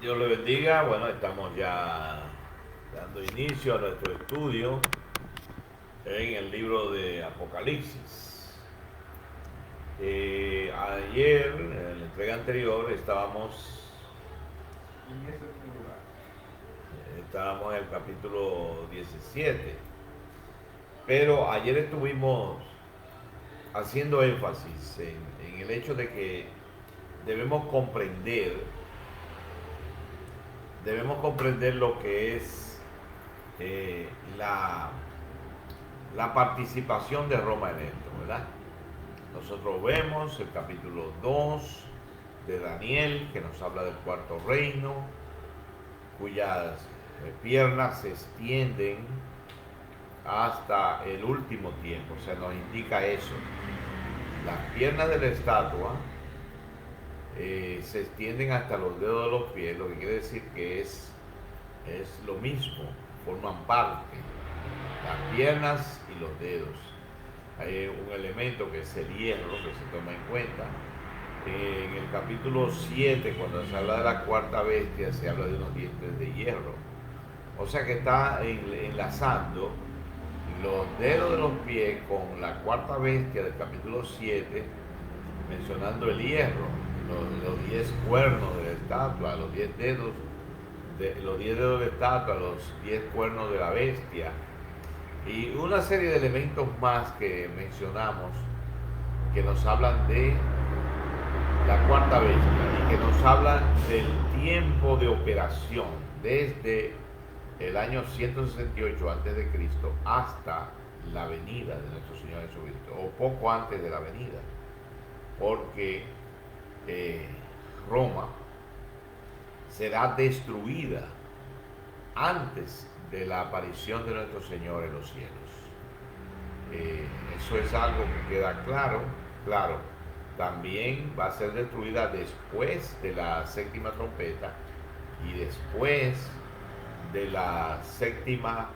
Dios le bendiga. Bueno, estamos ya dando inicio a nuestro estudio en el libro de Apocalipsis. Ayer, en la entrega anterior, estábamos en el capítulo 17, pero ayer estuvimos haciendo énfasis en el hecho de que debemos comprender lo que es la participación de Roma en esto, ¿verdad? Nosotros vemos el capítulo 2 de Daniel, que nos habla del cuarto reino, cuyas piernas se extienden hasta el último tiempo. O sea, nos indica eso. Las piernas de la estatua se extienden hasta los dedos de los pies, lo que quiere decir que es lo mismo, forman parte, las piernas y los dedos. Hay un elemento que es el hierro que se toma en cuenta. En el capítulo 7, cuando se habla de la cuarta bestia, se habla de unos dientes de hierro. O sea que está enlazando los dedos de los pies con la cuarta bestia del capítulo 7, mencionando el hierro, los 10 cuernos de la estatua, los 10 dedos de la estatua, los 10 cuernos de la bestia, y una serie de elementos más que mencionamos que nos hablan de la cuarta bestia y que nos hablan del tiempo de operación desde el año 168 a.C. hasta la venida de nuestro Señor Jesucristo, o poco antes de la venida, porque Roma será destruida antes de la aparición de nuestro Señor en los cielos. Eso es algo que queda claro. Claro, también va a ser destruida después de la séptima trompeta y después de la séptima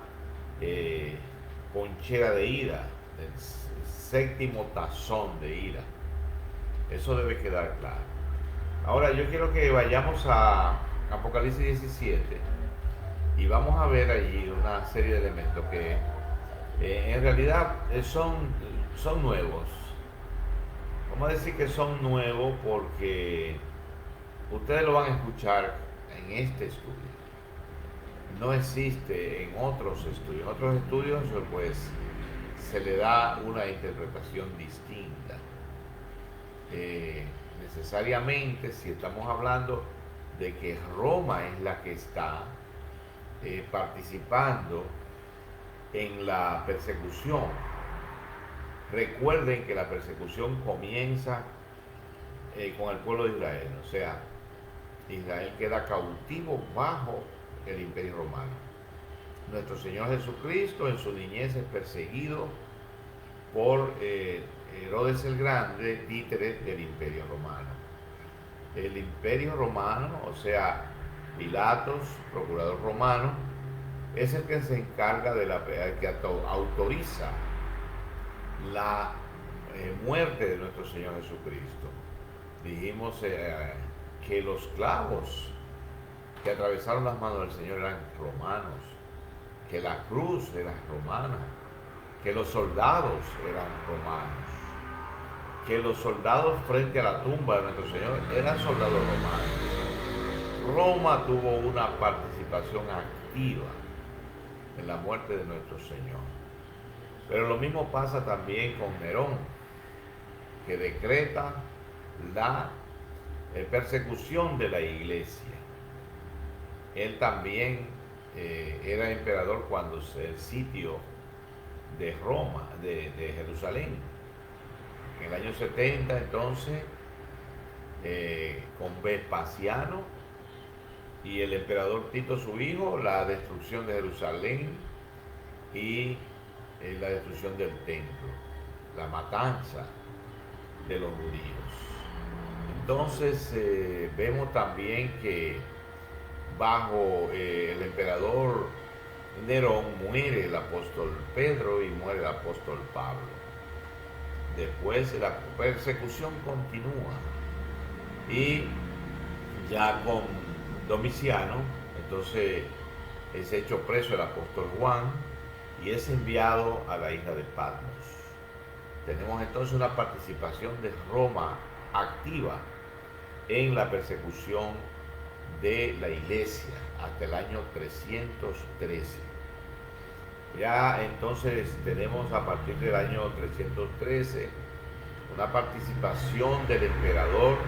ponchera de ira, del séptimo tazón de ira. Eso debe quedar claro. Ahora yo quiero que vayamos a Apocalipsis 17 y vamos a ver allí una serie de elementos que en realidad son nuevos. Vamos a decir que son nuevos porque ustedes lo van a escuchar en este estudio. No existe en otros estudios. En otros estudios pues se le da una interpretación distinta. Necesariamente, si estamos hablando de que Roma es la que está participando en la persecución, recuerden que la persecución comienza con el pueblo de Israel. O sea, Israel queda cautivo bajo el imperio romano. Nuestro Señor Jesucristo en su niñez es perseguido por Herodes el Grande, títere del imperio romano. El imperio romano, o sea, Pilatos, procurador romano, es el que se encarga que autoriza la muerte de nuestro Señor Jesucristo. Dijimos que los clavos que atravesaron las manos del Señor eran romanos, que la cruz era romana, que los soldados eran romanos, que los soldados frente a la tumba de nuestro Señor eran soldados romanos. Roma tuvo una participación activa en la muerte de nuestro Señor. Pero lo mismo pasa también con Nerón, que decreta la persecución de la iglesia. Él también era emperador cuando el sitio de Roma, de Jerusalén. En el año 70, entonces, con Vespasiano y el emperador Tito, su hijo, la destrucción de Jerusalén y la destrucción del templo, la matanza de los judíos. Entonces, vemos también que bajo el emperador Nerón muere el apóstol Pedro y muere el apóstol Pablo. Después la persecución continúa y ya con Domiciano, entonces es hecho preso el apóstol Juan y es enviado a la isla de Patmos. Tenemos entonces una participación de Roma activa en la persecución de la iglesia hasta el año 313. Ya entonces tenemos a partir del año 313 una participación del emperador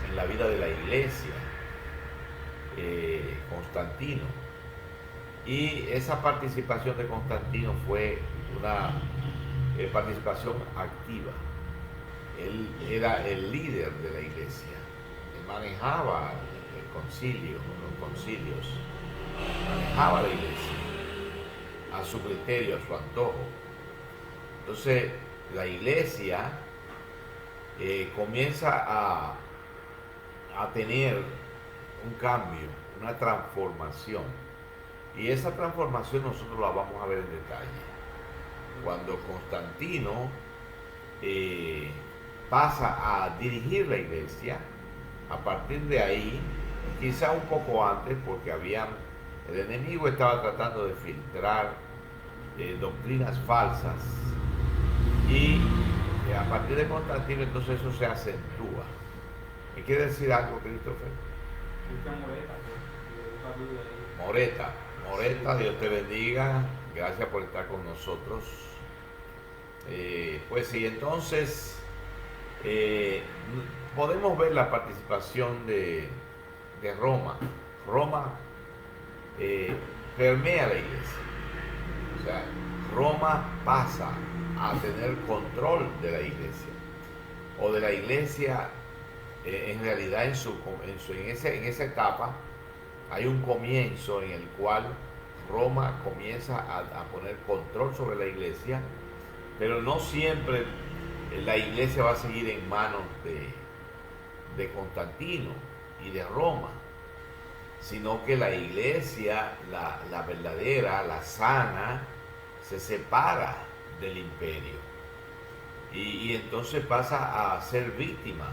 en la vida de la iglesia, Constantino. Y esa participación de Constantino fue una participación activa. Él era el líder de la iglesia, él manejaba el concilio, los concilios, manejaba la iglesia a su criterio, a su antojo. Entonces la iglesia comienza a tener un cambio, una transformación, y esa transformación nosotros la vamos a ver en detalle cuando Constantino pasa a dirigir la iglesia. A partir de ahí, quizá un poco antes, porque el enemigo estaba tratando de filtrar doctrinas falsas, y a partir de Constantino entonces eso se acentúa. ¿Me quiere decir algo, Christopher? Moreta, Dios te bendiga, gracias por estar con nosotros. Pues sí, entonces podemos ver la participación de Roma. Roma permea la iglesia, o sea, Roma pasa a tener control de la iglesia, o de la iglesia. En realidad en esa etapa hay un comienzo en el cual Roma comienza a poner control sobre la iglesia, pero no siempre la iglesia va a seguir en manos de Constantino y de Roma, sino que la iglesia, la verdadera, la sana, se separa del imperio y entonces pasa a ser víctima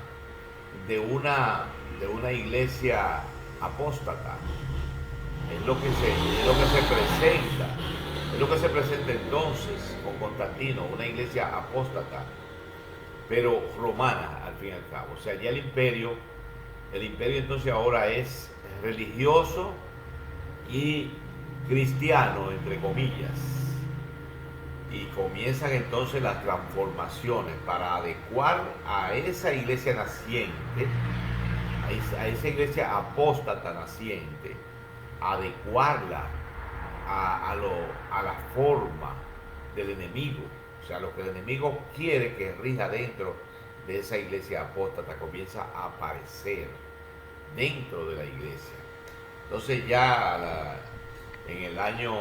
de una iglesia apóstata. Es lo que se presenta entonces con Constantino, una iglesia apóstata, pero romana al fin y al cabo. O sea, ya el imperio entonces ahora es religioso y cristiano, entre comillas. Y comienzan entonces las transformaciones para adecuar a esa iglesia naciente, a esa iglesia apóstata naciente, adecuarla a la forma del enemigo. O sea, lo que el enemigo quiere que rija dentro de esa iglesia apóstata comienza a aparecer dentro de la iglesia. Entonces ya en el año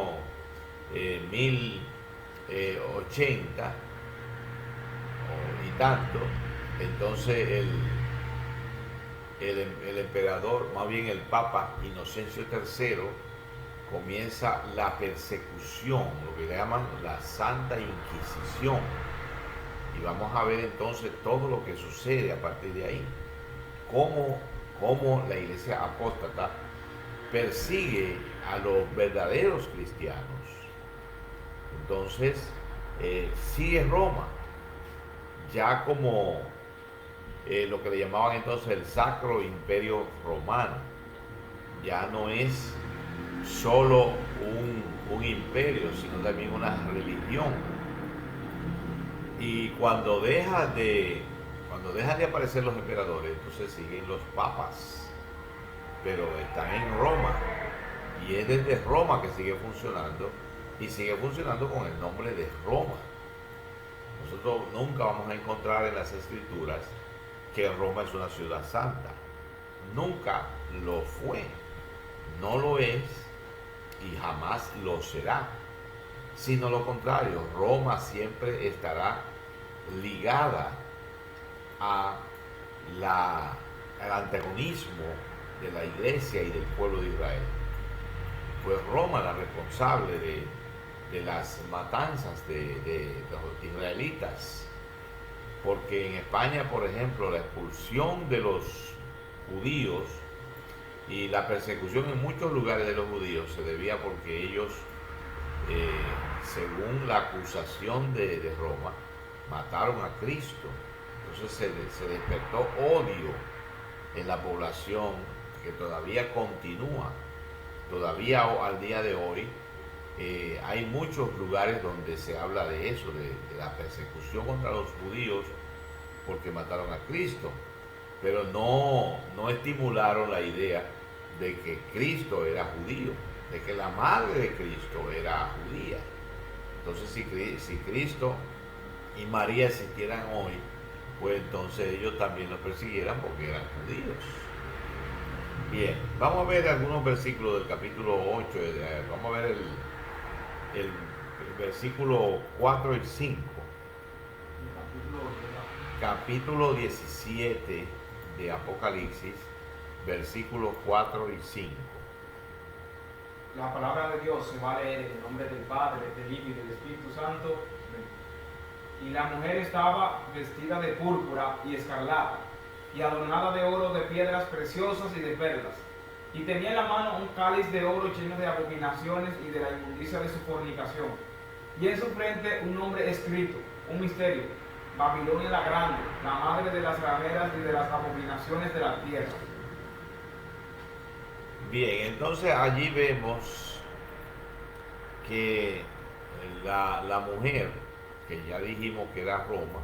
1080 y tanto, entonces el emperador, más bien el Papa Inocencio III, comienza la persecución, lo que le llaman la Santa Inquisición. Y vamos a ver entonces todo lo que sucede a partir de ahí, cómo la iglesia apóstata persigue a los verdaderos cristianos. Entonces sigue Roma ya como lo que le llamaban entonces el Sacro Imperio Romano. Ya no es solo un imperio, sino también una religión. Y cuando dejan de aparecer los emperadores, entonces siguen los papas, pero están en Roma, y es desde Roma que sigue funcionando, y sigue funcionando con el nombre de Roma. Nosotros nunca vamos a encontrar en las escrituras que Roma es una ciudad santa. Nunca lo fue, no lo es y jamás lo será. Sino lo contrario, Roma siempre estará ligada al antagonismo de la iglesia y del pueblo de Israel. Fue Roma la responsable de las matanzas de los israelitas, porque en España, por ejemplo, la expulsión de los judíos Y la persecución en muchos lugares de los judíos se debía porque ellos, según la acusación de Roma, mataron a Cristo. Entonces se despertó odio en la población que todavía continúa. Todavía al día de hoy hay muchos lugares donde se habla de eso, de la persecución contra los judíos porque mataron a Cristo, pero no estimularon la idea de que Cristo era judío, de que la madre de Cristo era judía. Entonces si Cristo y María existieran hoy, pues entonces ellos también los persiguieran porque eran judíos. Bien, vamos a ver algunos versículos del capítulo 8, vamos a ver el versículo 4 y 5. Capítulo 17 de Apocalipsis, versículos 4 y 5. La palabra de Dios se va a leer en el nombre del Padre, del Hijo y del Espíritu Santo. Y la mujer estaba vestida de púrpura y escarlata, y adornada de oro, de piedras preciosas y de perlas. Y tenía en la mano un cáliz de oro lleno de abominaciones y de la inmundicia de su fornicación. Y en su frente un nombre escrito, un misterio: Babilonia la Grande, la madre de las rameras y de las abominaciones de la tierra. Bien, entonces allí vemos que la mujer, que ya dijimos que era Roma,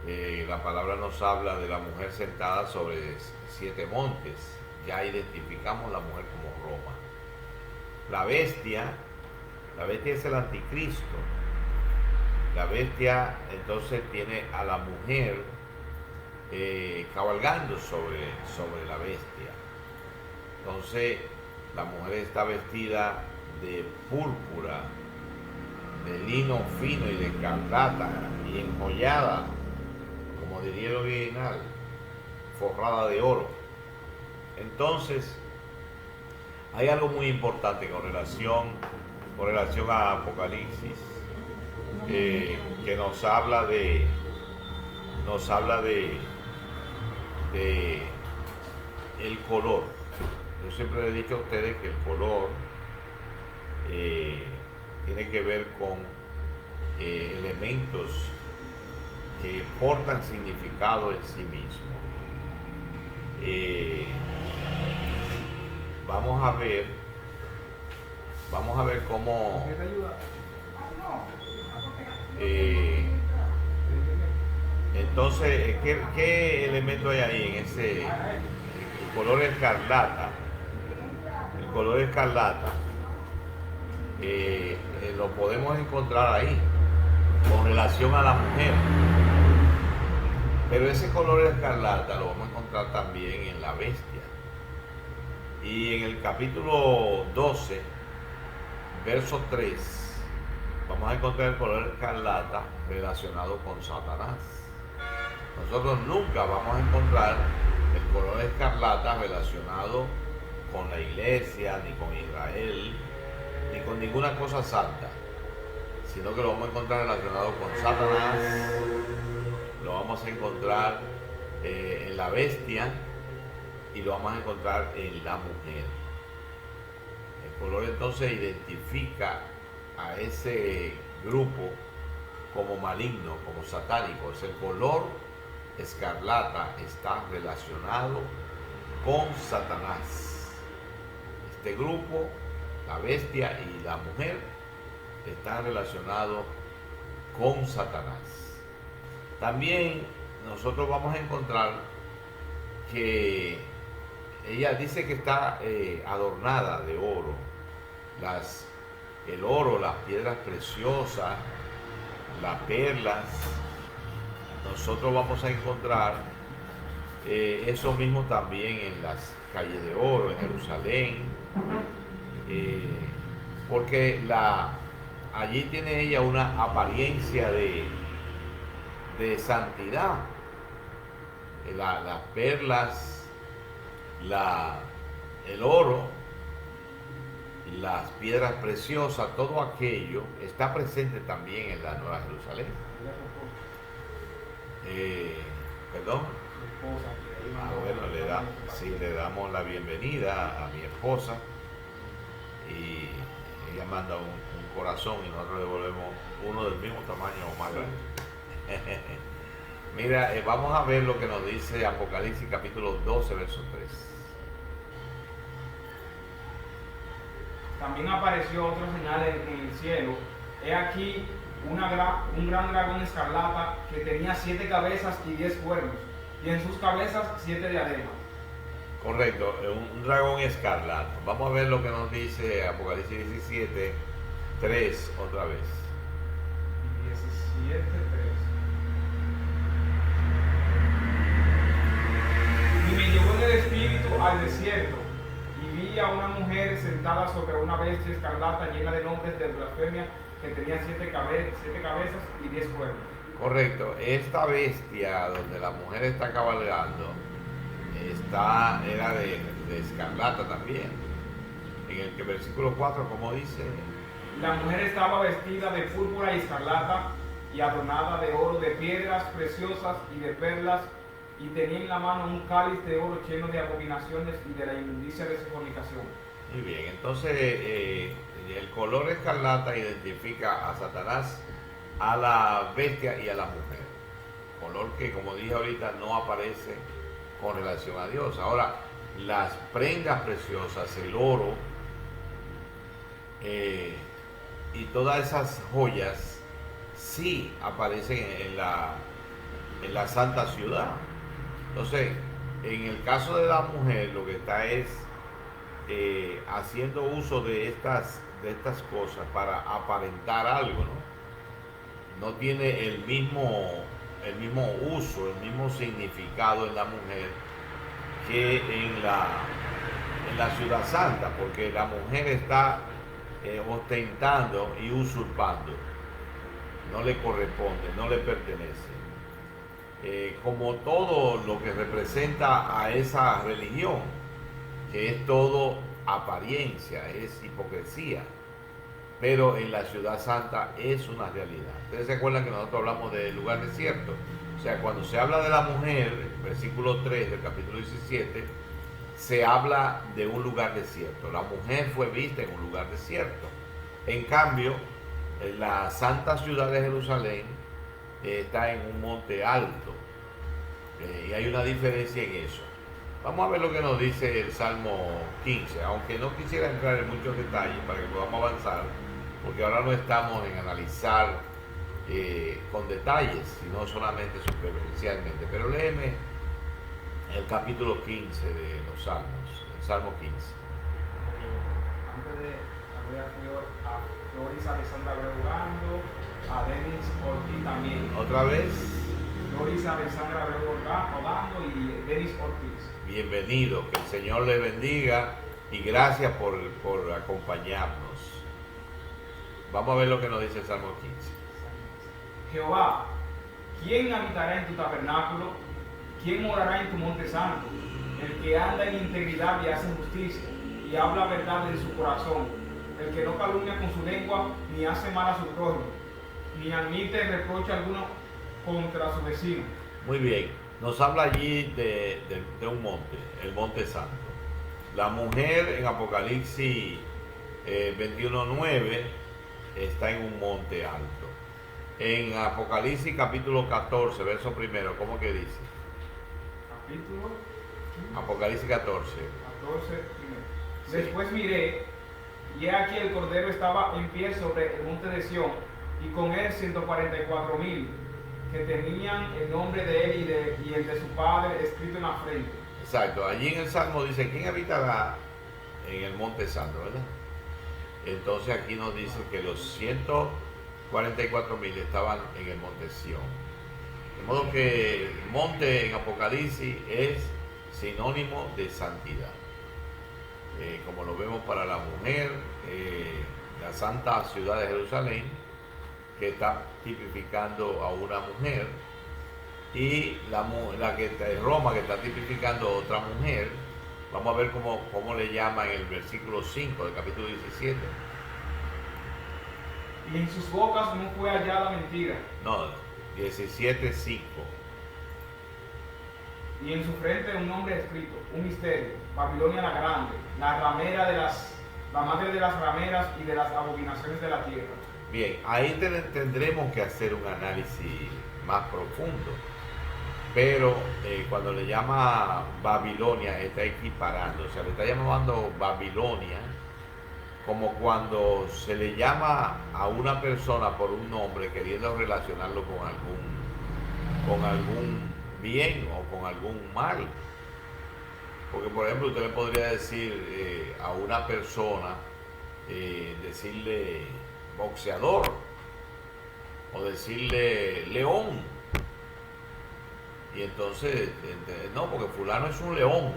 la palabra nos habla de la mujer sentada sobre 7 montes. Ya identificamos la mujer como Roma. La bestia es el anticristo. La bestia entonces tiene a la mujer cabalgando sobre la bestia. Entonces la mujer está vestida de púrpura, de lino fino y de escarlata, y enjollada, como diría el original, forrada de oro. Entonces hay algo muy importante con relación a Apocalipsis, que nos habla de el color. Yo siempre le he dicho a ustedes que el color tiene que ver con elementos que portan significado en sí mismos. Vamos a ver cómo entonces ¿qué elemento hay ahí en ese? El color escarlata. El color escarlata lo podemos encontrar ahí con relación a la mujer, pero ese color escarlata lo vamos a encontrar también en la bestia. Y en el capítulo 12, verso 3, vamos a encontrar el color escarlata relacionado con Satanás. Nosotros nunca vamos a encontrar el color escarlata relacionado con la iglesia, ni con Israel, ni con ninguna cosa santa, sino que lo vamos a encontrar relacionado con Satanás, lo vamos a encontrar en la bestia, y lo vamos a encontrar en la mujer. El color entonces identifica a ese grupo como maligno, como satánico. Es el color escarlata, está relacionado con Satanás. Este grupo, la bestia y la mujer, están relacionados con Satanás. También nosotros vamos a encontrar que ella dice que está adornada de oro. El oro, las piedras preciosas, las perlas. Nosotros vamos a encontrar eso mismo también en las calles de oro, en Jerusalén, porque allí tiene ella una apariencia de santidad. Las perlas, el oro, las piedras preciosas, todo aquello está presente también en la Nueva Jerusalén. ¿Perdón? Bueno, le damos la bienvenida a mi esposa y ella manda un corazón y nosotros devolvemos uno del mismo tamaño o más grande. Mira, vamos a ver lo que nos dice Apocalipsis capítulo 12, verso 3. También apareció otra señal en el cielo. He aquí un gran dragón escarlata que tenía 7 cabezas y 10 cuernos, y en sus cabezas 7 diademas. Correcto, un dragón escarlata. Vamos a ver lo que nos dice Apocalipsis 17, 3 otra vez. 17, 3. Y me llevó en el espíritu al desierto, y vi a una mujer sentada sobre una bestia escarlata llena de nombres de blasfemia, que tenía 7 cabezas y 10 cuernos. Correcto, esta bestia donde la mujer está cabalgando era de escarlata también. En el que versículo 4, como dice, la mujer estaba vestida de púrpura y escarlata y adornada de oro, de piedras preciosas y de perlas, y tenía en la mano un cáliz de oro lleno de abominaciones y de la inmundicia de su fornicación. Muy bien, entonces el color escarlata identifica a Satanás, a la bestia y a la mujer. Color que, como dije ahorita, no aparece con relación a Dios. Ahora, las prendas preciosas, el oro y todas esas joyas sí aparecen en la santa ciudad. Entonces, en el caso de la mujer, lo que está es haciendo uso de estas cosas para aparentar algo, ¿no? No tiene el mismo uso, el mismo significado en la mujer que en la ciudad santa, porque la mujer está ostentando y usurpando, no le corresponde, no le pertenece. Como todo lo que representa a esa religión, que es todo apariencia, es hipocresía, pero en la ciudad santa es una realidad. Ustedes se acuerdan que nosotros hablamos del lugar desierto. O sea, cuando se habla de la mujer, versículo 3 del capítulo 17, se habla de un lugar desierto. La mujer fue vista en un lugar desierto. En cambio, en la santa ciudad de Jerusalén está en un monte alto. Y hay una diferencia en eso. Vamos a ver lo que nos dice el Salmo 15, aunque no quisiera entrar en muchos detalles para que podamos avanzar, porque ahora no estamos en analizar con detalles, sino solamente superficialmente. Pero léeme el capítulo 15 de los Salmos, el Salmo 15. Antes de saludar a Floris Alexandra Breugando, a Denis Ortiz también. ¿Otra vez? Floris Alexandra Breugando y Denis Ortiz. Bienvenido, que el Señor le bendiga y gracias por acompañarnos. Vamos a ver lo que nos dice el Salmo 15. Jehová, ¿quién habitará en tu tabernáculo? ¿Quién morará en tu monte santo? El que anda en integridad y hace justicia, y habla verdad en su corazón, el que no calumnia con su lengua, ni hace mal a su prójimo, ni admite reproche alguno contra su vecino. Muy bien, nos habla allí de un monte, el monte santo. La mujer en Apocalipsis 21:9 está en un monte alto. En Apocalipsis capítulo 14, verso primero, ¿cómo que dice? Capítulo Apocalipsis 14. 14, primero. Sí. Después miré, y he aquí el Cordero estaba en pie sobre el monte de Sión, y con él 144,000, que tenían el nombre de él y el de su padre escrito en la frente. Exacto, allí en el Salmo dice, ¿quién habitará en el monte santo, verdad? Entonces aquí nos dice que los 144,000 estaban en el monte Sión. De modo que el monte en Apocalipsis es sinónimo de santidad. Como lo vemos para la mujer, la santa ciudad de Jerusalén, que está tipificando a una mujer, y la que está en Roma, que está tipificando a otra mujer. Vamos a ver cómo le llama en el versículo 5 del capítulo 17. Y en sus bocas no fue hallada mentira. No, 17:5. y en su frente un nombre escrito, un misterio, Babilonia la grande, la madre de las rameras y de las abominaciones de la tierra. Bien, ahí tendremos que hacer un análisis más profundo, pero cuando le llama Babilonia está equiparando, o sea, le está llamando Babilonia como cuando se le llama a una persona por un nombre queriendo relacionarlo con algún bien o con algún mal. Porque, por ejemplo, usted le podría decir a una persona, decirle boxeador o decirle león. Y entonces, no, porque fulano es un león.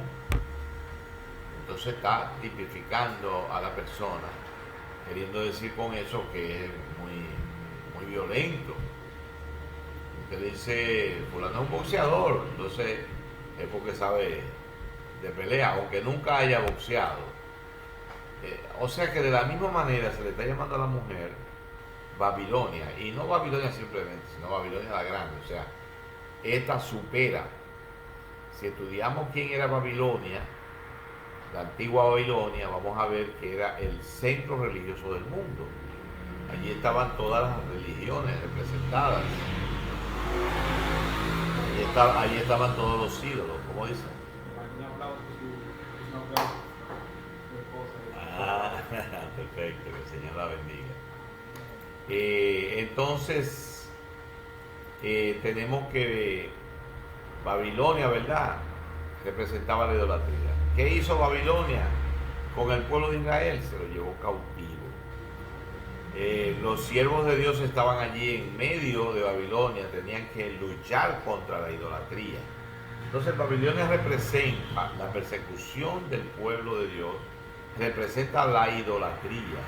Entonces está tipificando a la persona, queriendo decir con eso que es muy violento. Usted dice, fulano es un boxeador, entonces es porque sabe de pelea, aunque nunca haya boxeado. O sea que de la misma manera se le está llamando a la mujer Babilonia, y no Babilonia simplemente, sino Babilonia la grande. O sea, esta supera. Si estudiamos quién era Babilonia, la antigua Babilonia, vamos a ver que era el centro religioso del mundo. Allí estaban todas las religiones representadas. Allí estaban todos los ídolos, como dicen. Perfecto, que el Señor la bendiga. Entonces, tenemos que Babilonia, ¿verdad?, representaba la idolatría. ¿Qué hizo Babilonia con el pueblo de Israel? Se lo llevó cautivo. Los siervos de Dios estaban allí en medio de Babilonia, tenían que luchar contra la idolatría. Entonces Babilonia representa la persecución del pueblo de Dios, representa la idolatría.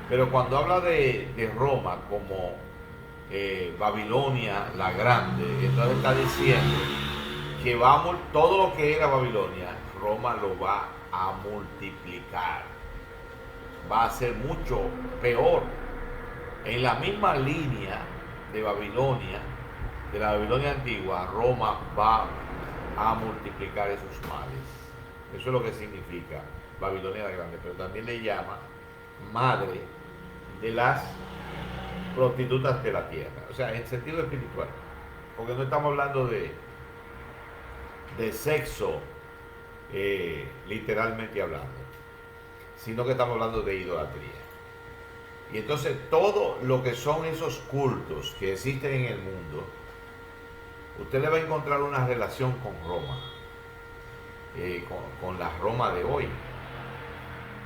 Pero cuando habla de Roma como Babilonia la grande, entonces está diciendo que todo lo que era Babilonia, Roma lo va a multiplicar, va a ser mucho peor. En la misma línea de Babilonia, de la Babilonia antigua, Roma va a multiplicar esos males. Eso es lo que significa Babilonia la grande, pero también le llama madre de las prostitutas de la tierra, o sea, en sentido espiritual, porque no estamos hablando de sexo literalmente hablando, sino que estamos hablando de idolatría. Y entonces todo lo que son esos cultos que existen en el mundo, usted le va a encontrar una relación con Roma, con la Roma de hoy,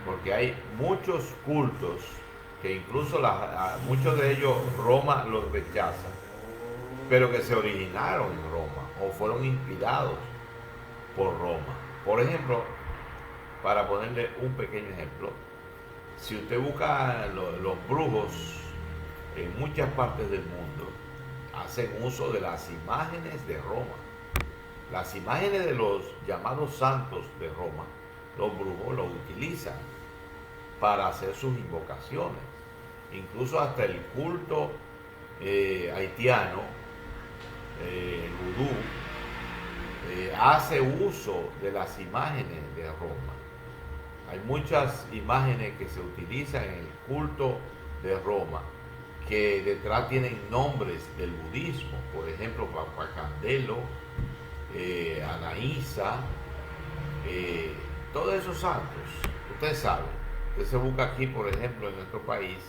porque hay muchos cultos que incluso muchos de ellos Roma los rechaza, pero que se originaron en Roma o fueron inspirados por Roma. Por ejemplo, para ponerle un pequeño ejemplo, si usted busca los brujos en muchas partes del mundo, hacen uso de las imágenes de Roma. Las imágenes de los llamados santos de Roma, los brujos los utilizan para hacer sus invocaciones. Incluso hasta el culto haitiano, el vudú, hace uso de las imágenes de Roma. Hay muchas imágenes que se utilizan en el culto de Roma que detrás tienen nombres del budismo, por ejemplo, Papa Candelo, Anaísa, todos esos santos. Usted sabe, usted se busca aquí, por ejemplo, en nuestro país,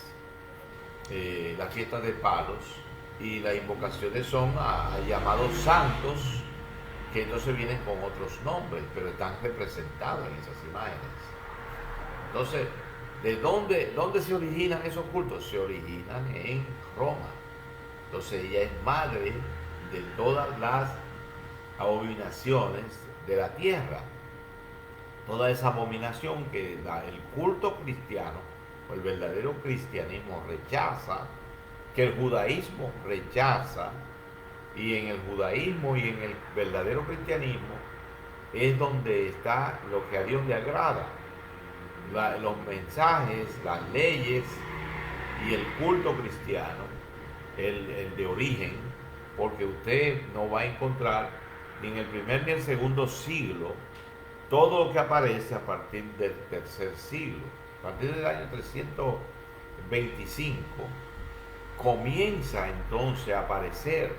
la fiesta de palos, y las invocaciones son a llamados santos que entonces vienen con otros nombres, pero están representados en esas imágenes. Entonces, ¿de dónde se originan esos cultos? Se originan en Roma. Entonces ella es madre de todas las abominaciones de la tierra. Toda esa abominación que el culto cristiano, o el verdadero cristianismo rechaza, que el judaísmo rechaza, y en el judaísmo y en el verdadero cristianismo es donde está lo que a Dios le agrada. Los mensajes, las leyes y el culto cristiano, el de origen, porque usted no va a encontrar ni en el primer ni el segundo siglo, todo lo que aparece a partir del tercer siglo. A partir del año 325 comienza entonces a aparecer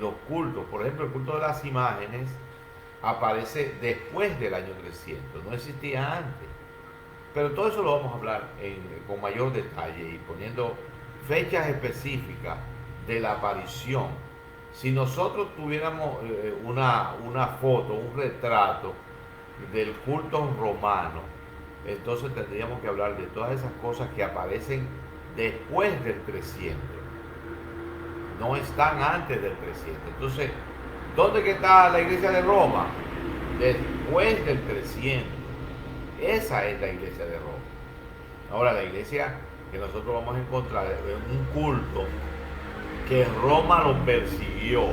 los cultos. Por ejemplo, el culto de las imágenes aparece después del año 300, no existía antes. Pero todo eso lo vamos a hablar con mayor detalle y poniendo fechas específicas de la aparición. Si nosotros tuviéramos una foto, un retrato del culto romano, entonces tendríamos que hablar de todas esas cosas que aparecen después del 300. No están antes del 300. Entonces, ¿dónde que está la iglesia de Roma? Después del 300. Esa es la iglesia de Roma. Ahora, la iglesia que nosotros vamos a encontrar es un culto que Roma lo persiguió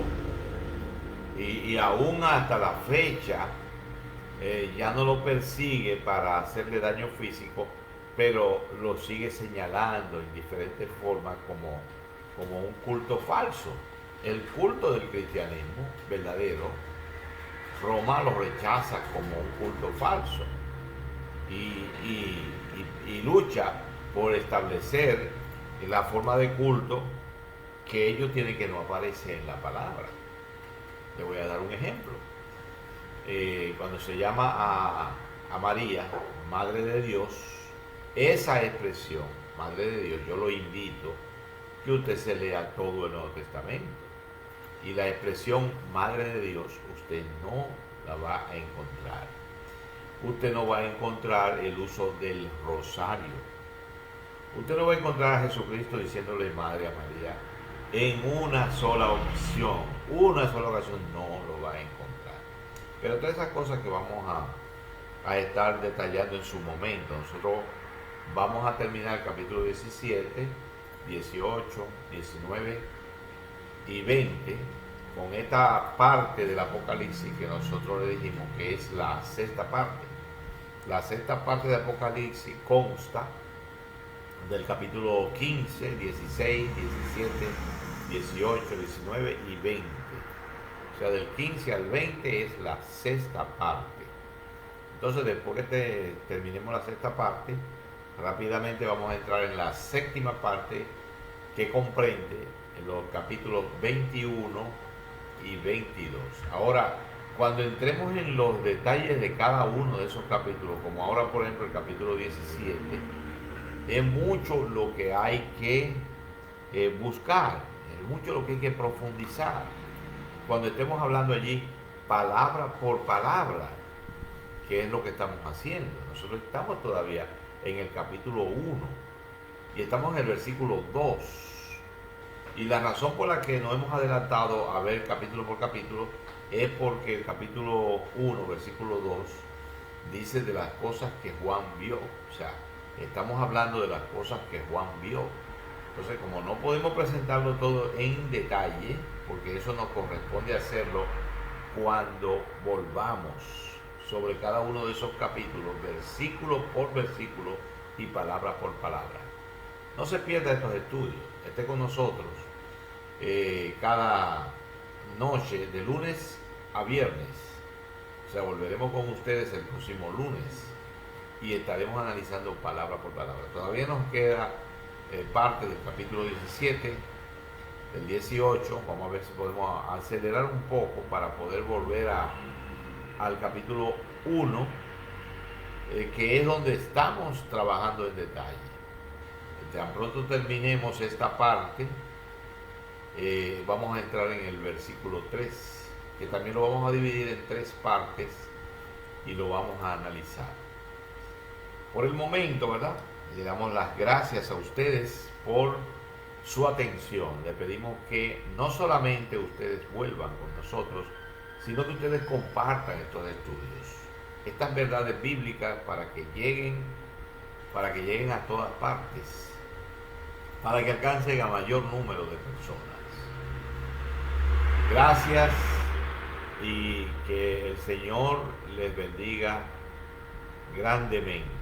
y aún hasta la fecha ya no lo persigue para hacerle daño físico, pero lo sigue señalando en diferentes formas como un culto falso. El culto del cristianismo verdadero, Roma lo rechaza como un culto falso y lucha por establecer la forma de culto que ellos tienen que no aparece en la palabra. Le voy a dar un ejemplo. Cuando se llama a María, Madre de Dios, esa expresión, Madre de Dios, yo lo invito que usted se lea todo el Nuevo Testamento. Y la expresión Madre de Dios, usted no la va a encontrar. Usted no va a encontrar el uso del rosario. Usted no va a encontrar a Jesucristo diciéndole Madre a María en una sola ocasión. Una sola ocasión no lo va a encontrar. Pero todas esas cosas que vamos a estar detallando en su momento. Nosotros vamos a terminar el capítulo 17, 18, 19 y 20 con esta parte del Apocalipsis que nosotros le dijimos que es la sexta parte. La sexta parte de Apocalipsis consta del capítulo 15, 16, 17, 18, 19 y 20. O sea, del 15 al 20 es la sexta parte. Entonces, después que terminemos la sexta parte, rápidamente vamos a entrar en la séptima parte que comprende los capítulos 21 y 22. Ahora, cuando entremos en los detalles de cada uno de esos capítulos, como ahora por ejemplo el capítulo 17, es mucho lo que hay que buscar, es mucho lo que hay que profundizar. Cuando estemos hablando allí palabra por palabra, que es lo que estamos haciendo. Nosotros estamos todavía en el capítulo 1 y estamos en el versículo 2. Y la razón por la que nos hemos adelantado a ver capítulo por capítulo es porque el capítulo 1, versículo 2, dice de las cosas que Juan vio. O sea, estamos hablando de las cosas que Juan vio. Entonces, como no podemos presentarlo todo en detalle, porque eso nos corresponde hacerlo cuando volvamos sobre cada uno de esos capítulos, versículo por versículo y palabra por palabra. No se pierda estos estudios, esté con nosotros cada noche de lunes a viernes. O sea, volveremos con ustedes el próximo lunes y estaremos analizando palabra por palabra. Todavía nos queda parte del capítulo 17, del 18. Vamos a ver si podemos acelerar un poco para poder volver al capítulo 1, que es donde estamos trabajando en detalle. Tan pronto terminemos esta parte, vamos a entrar en el versículo 3, que también lo vamos a dividir en 3 partes y lo vamos a analizar. Por el momento, ¿verdad? Le damos las gracias a ustedes por su atención. Le pedimos que no solamente ustedes vuelvan con nosotros, sino que ustedes compartan estos estudios, estas verdades bíblicas para que lleguen a todas partes, para que alcancen a mayor número de personas. Gracias y que el Señor les bendiga grandemente.